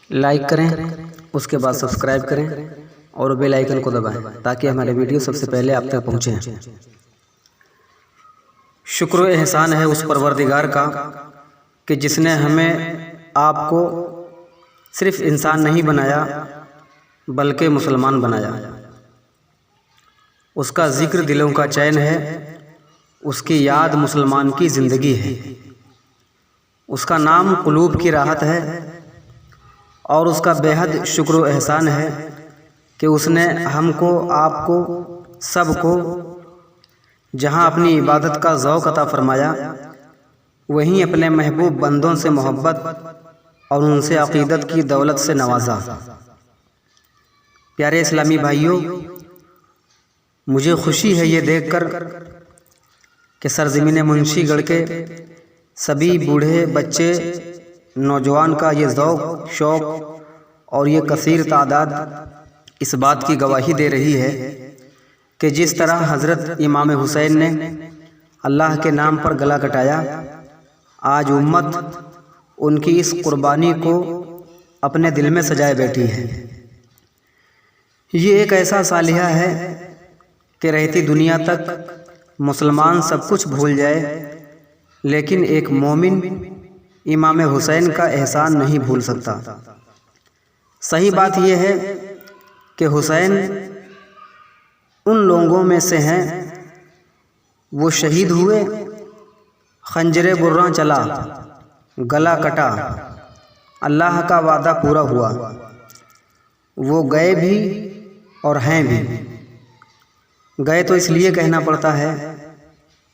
Like کریں، اس کے بعد سبسکرائب کریں اور بیل آئیکن کو دبائیں تاکہ ہمارے ویڈیو سب سے پہلے آپ تک پہنچیں۔ شکر و احسان ہے اس پروردگار کا کہ جس نے ہمیں آپ کو صرف انسان نہیں بنایا بلکہ مسلمان بنایا۔ اس کا ذکر دلوں کا چین ہے، اس کی یاد مسلمان کی زندگی ہے، اس کا نام قلوب کی راحت ہے، اور اس کا بے حد شکر و احسان ہے کہ اس نے ہم کو، آپ کو، سب کو جہاں اپنی عبادت کا ذوق عطا فرمایا وہیں اپنے محبوب بندوں سے محبت اور ان سے عقیدت کی دولت سے نوازا۔ پیارے اسلامی بھائیوں، مجھے خوشی ہے یہ دیکھ کر کہ سرزمین منشی گڑھ کے سبھی بوڑھے، بچے، نوجوان کا یہ ذوق، شوق اور یہ کثیر تعداد اس بات کی گواہی دے رہی ہے کہ جس طرح حضرت امام حسین نے اللہ کے نام پر گلا کٹایا، آج امت ان کی اس قربانی کو اپنے دل میں سجائے بیٹھی ہے۔ یہ ایک ایسا صالحہ ہے کہ رہتی دنیا تک مسلمان سب کچھ بھول جائے لیکن ایک مومن امام حسین کا احسان نہیں بھول سکتا۔ صحیح بات یہ ہے کہ حسین ان لوگوں میں سے ہیں، وہ شہید ہوئے، خنجر براں چلا، گلا کٹا، اللہ کا وعدہ پورا ہوا، وہ گئے بھی اور ہیں بھی۔ گئے تو اس لیے کہنا پڑتا ہے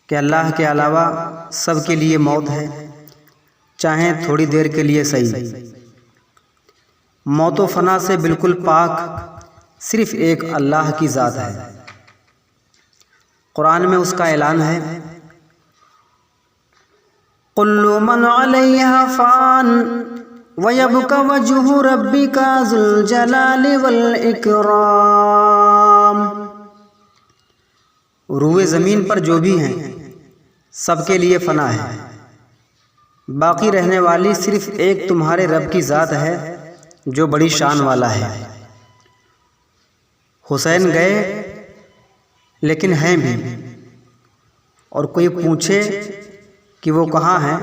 کہ اللہ کے علاوہ سب کے لیے موت ہے، چاہیں تھوڑی دیر کے لیے صحیح۔ موت و فنا سے بالکل پاک صرف ایک اللہ کی ذات ہے۔ قرآن میں اس کا اعلان ہے، کل من علیہا فان ویبقى وجہ ربک ذو الجلال والاکرام۔ روئے زمین پر جو بھی ہیں سب کے لیے فنا ہے، باقی رہنے والی صرف ایک تمہارے رب کی ذات ہے جو بڑی شان والا ہے۔ حسین گئے لیکن ہیں بھی، اور کوئی پوچھے کہ وہ کہاں ہیں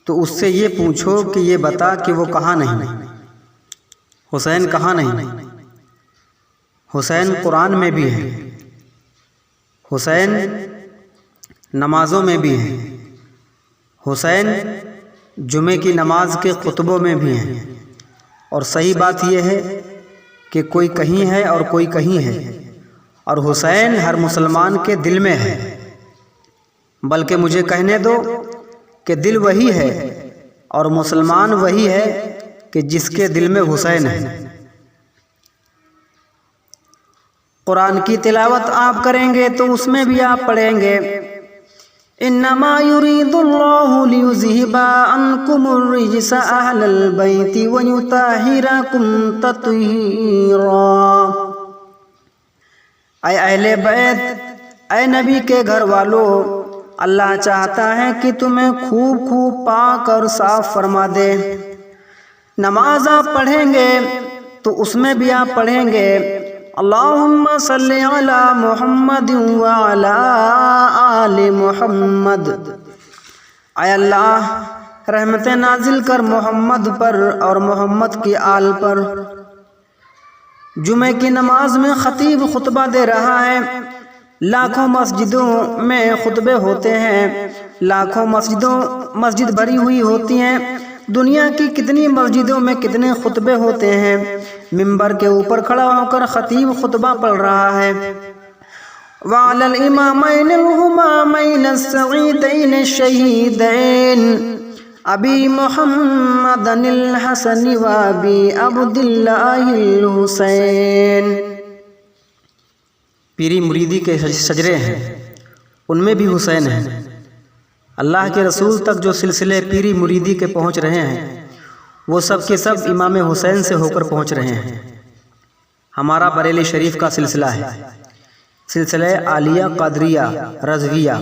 تو اس سے یہ پوچھو کہ یہ بتا کہ وہ کہاں نہیں۔ حسین کہاں نہیں؟ حسین قرآن میں بھی ہے، حسین نمازوں میں بھی ہیں، حسین جمعے کی نماز کے خطبوں میں بھی ہیں، اور صحیح بات یہ ہے کہ کوئی کہیں ہے اور کوئی کہیں ہے، اور حسین ہر مسلمان کے دل میں ہے، بلکہ مجھے کہنے دو کہ دل وہی ہے اور مسلمان وہی ہے کہ جس کے دل میں حسین ہے۔ قرآن کی تلاوت آپ کریں گے تو اس میں بھی آپ پڑھیں گے، انما یرید اللہ لیذہب عنکم الرجس اہل البیت ویطہرکم تطہیرا۔ اے اہل بیت، اے نبی کے گھر والو، اللہ چاہتا ہے کہ تمہیں خوب خوب پاک اور صاف فرما دے۔ نماز آپ پڑھیں گے تو اس میں بھی آپ پڑھیں گے، اللہم صلی علی محمد وعلی آل محمد۔ اے اللہ، رحمتیں نازل کر محمد پر اور محمد کی آل پر۔ جمعے کی نماز میں خطیب خطبہ دے رہا ہے، لاکھوں مسجدوں میں خطبے ہوتے ہیں، لاکھوں مسجد بھری ہوئی ہوتی ہیں، دنیا کی کتنی مسجدوں میں کتنے خطبے ہوتے ہیں، ممبر کے اوپر کھڑا ہو کر خطیب خطبہ پڑھ رہا ہے، وعلی الامامین الہمامین السعیدین الشہیدین ابی محمد الحسن و ابی عبداللہ الحسین۔ پیری مریدی کے شجرے ہیں، ان میں بھی حسین ہیں۔ اللہ کے رسول تک جو سلسلے پیری مریدی کے پہنچ رہے ہیں وہ سب کے سب امام حسین سے ہو کر پہنچ رہے ہیں۔ ہمارا بریلی شریف کا سلسلہ ہے، سلسلہ عالیہ قادریہ رضویہ۔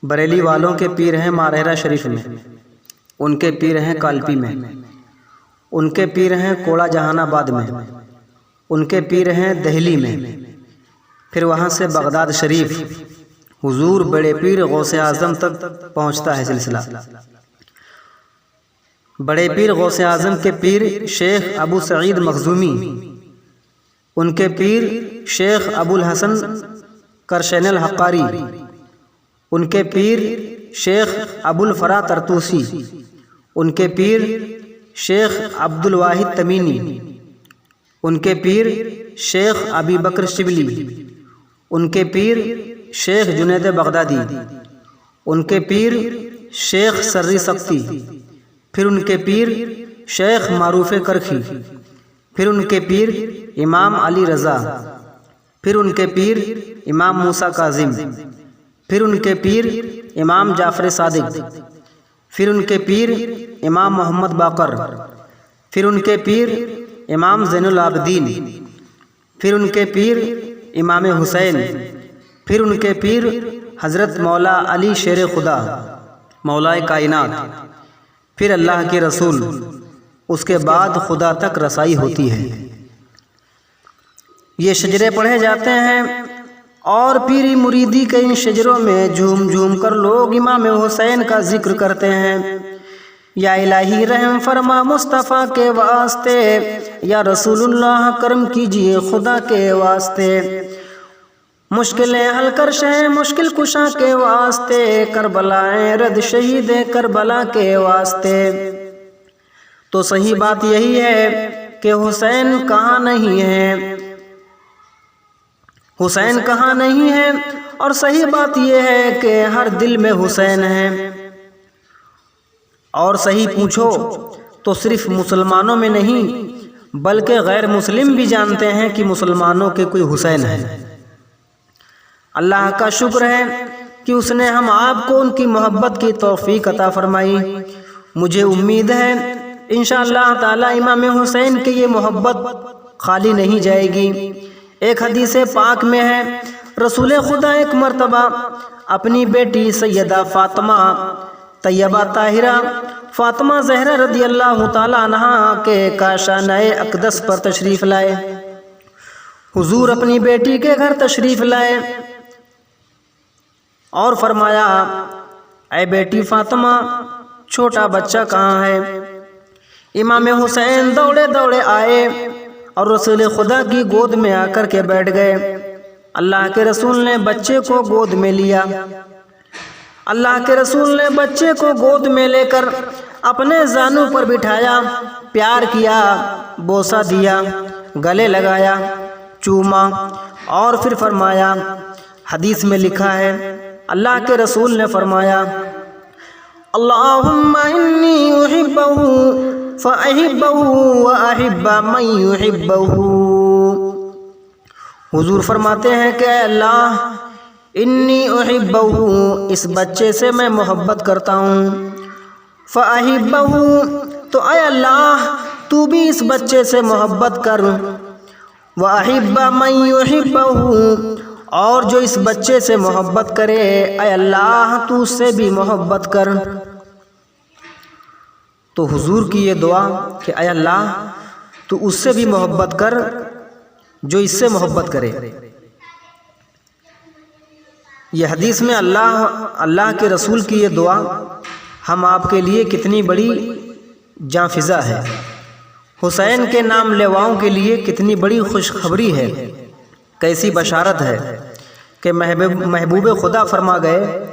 بریلی والوں کے پیر ہیں مارہرہ شریف میں، ان کے پیر ہیں کالپی میں، ان کے پیر ہیں کوڑا جہان آباد میں، ان کے پیر ہیں دہلی میں، پھر وہاں سے بغداد شریف، حضور بڑے پیر غوث اعظم تک پہنچتا ہے سلسلہ۔ بڑے پیر غوث اعظم کے پیر شیخ ابو سعید مخزومی، ان کے پیر شیخ ابو الحسن کرشین الحقاری، ان کے پیر شیخ ابو الفرا ترتوسی، ان کے پیر شیخ عبد الواحد تمینی، ان کے پیر شیخ ابی بکر شبلی، ان کے پیر شیخ جنید بغدادی، ان کے پیر شیخ سری سختی، پھر ان کے پیر شیخ معروف کرکھی، پھر ان کے پیر امام علی رضا، پھر ان کے پیر امام موسیٰ کاظم، پھر ان کے پیر امام جعفر صادق، پھر ان کے پیر امام محمد باقر، پھر ان کے پیر امام زین العابدین، پھر ان کے پیر امام حسین، پھر ان کے پیر حضرت مولا علی شیر خدا مولائے کائنات، پھر اللہ کے رسول، اس کے بعد خدا تک رسائی ہوتی ہے۔ یہ شجرے پڑھے جاتے ہیں اور پیری مریدی کے ان شجروں میں جھوم جھوم کر لوگ امام حسین کا ذکر کرتے ہیں۔ یا الہی رحم فرما مصطفیٰ کے واسطے، یا رسول اللہ کرم کیجئے خدا کے واسطے، مشکلیں حل کر شہ مشکل کشا کے واسطے، کربلائیں رد شہید کربلا کے واسطے۔ تو صحیح بات یہی ہے کہ حسین کہاں نہیں ہے، حسین کہاں نہیں ہے، اور صحیح بات یہ ہے کہ ہر دل میں حسین ہے۔ اور صحیح پوچھو تو صرف مسلمانوں میں نہیں بلکہ غیر مسلم بھی جانتے ہیں کہ مسلمانوں کے کوئی حسین ہے۔ اللہ کا شکر ہے کہ اس نے ہم آپ کو ان کی محبت کی توفیق عطا فرمائی۔ مجھے امید ہے انشاءاللہ تعالی امام حسین کی یہ محبت خالی نہیں جائے گی۔ ایک حدیث پاک میں ہے، رسول خدا ایک مرتبہ اپنی بیٹی سیدہ فاطمہ طیبہ طاہرہ فاطمہ زہرا رضی اللہ تعالی عنہا کے کاشانہ اقدس پر تشریف لائے۔ حضور اپنی بیٹی کے گھر تشریف لائے اور فرمایا، اے بیٹی فاطمہ، چھوٹا بچہ کہاں ہے؟ امام حسین دوڑے دوڑے آئے اور رسول خدا کی گود میں آ کر کے بیٹھ گئے۔ اللہ کے رسول نے بچے کو گود میں لیا، اللہ کے رسول نے بچے کو گود میں لے کر اپنے زانوں پر بٹھایا، پیار کیا، بوسہ دیا، گلے لگایا، چوما، اور پھر فرمایا، حدیث میں لکھا ہے اللہ کے رسول نے فرمایا، اللہم انی احبہ فاحبہ واحب من یحبہ۔ حضور فرماتے ہیں کہ اے اللہ، انی احبہ، اس بچے سے میں محبت کرتا ہوں، فاحبہ، تو اے اللہ تو بھی اس بچے سے محبت کر، واحب من یحبہ، اور جو اس بچے سے محبت کرے اے اللہ تو اس سے بھی محبت کر۔ تو حضور کی یہ دعا کہ اے اللہ تو اس سے بھی محبت کر جو اس سے محبت کرے، یہ حدیث میں اللہ کے رسول کی یہ دعا ہم آپ کے لیے کتنی بڑی جاں فضا ہے، حسین کے نام لیواؤں کے لیے کتنی بڑی خوشخبری ہے، کیسی بشارت ہے کہ محبوب خدا فرما گئے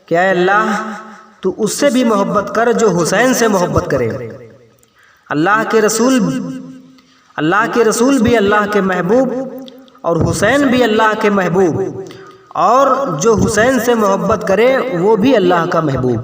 کہ اے اللہ تو اس سے بھی محبت کر جو حسین سے محبت کرے۔ اللہ کے رسول بھی اللہ کے محبوب اور حسین بھی اللہ کے محبوب، اور جو حسین سے محبت کرے وہ بھی اللہ کا محبوب۔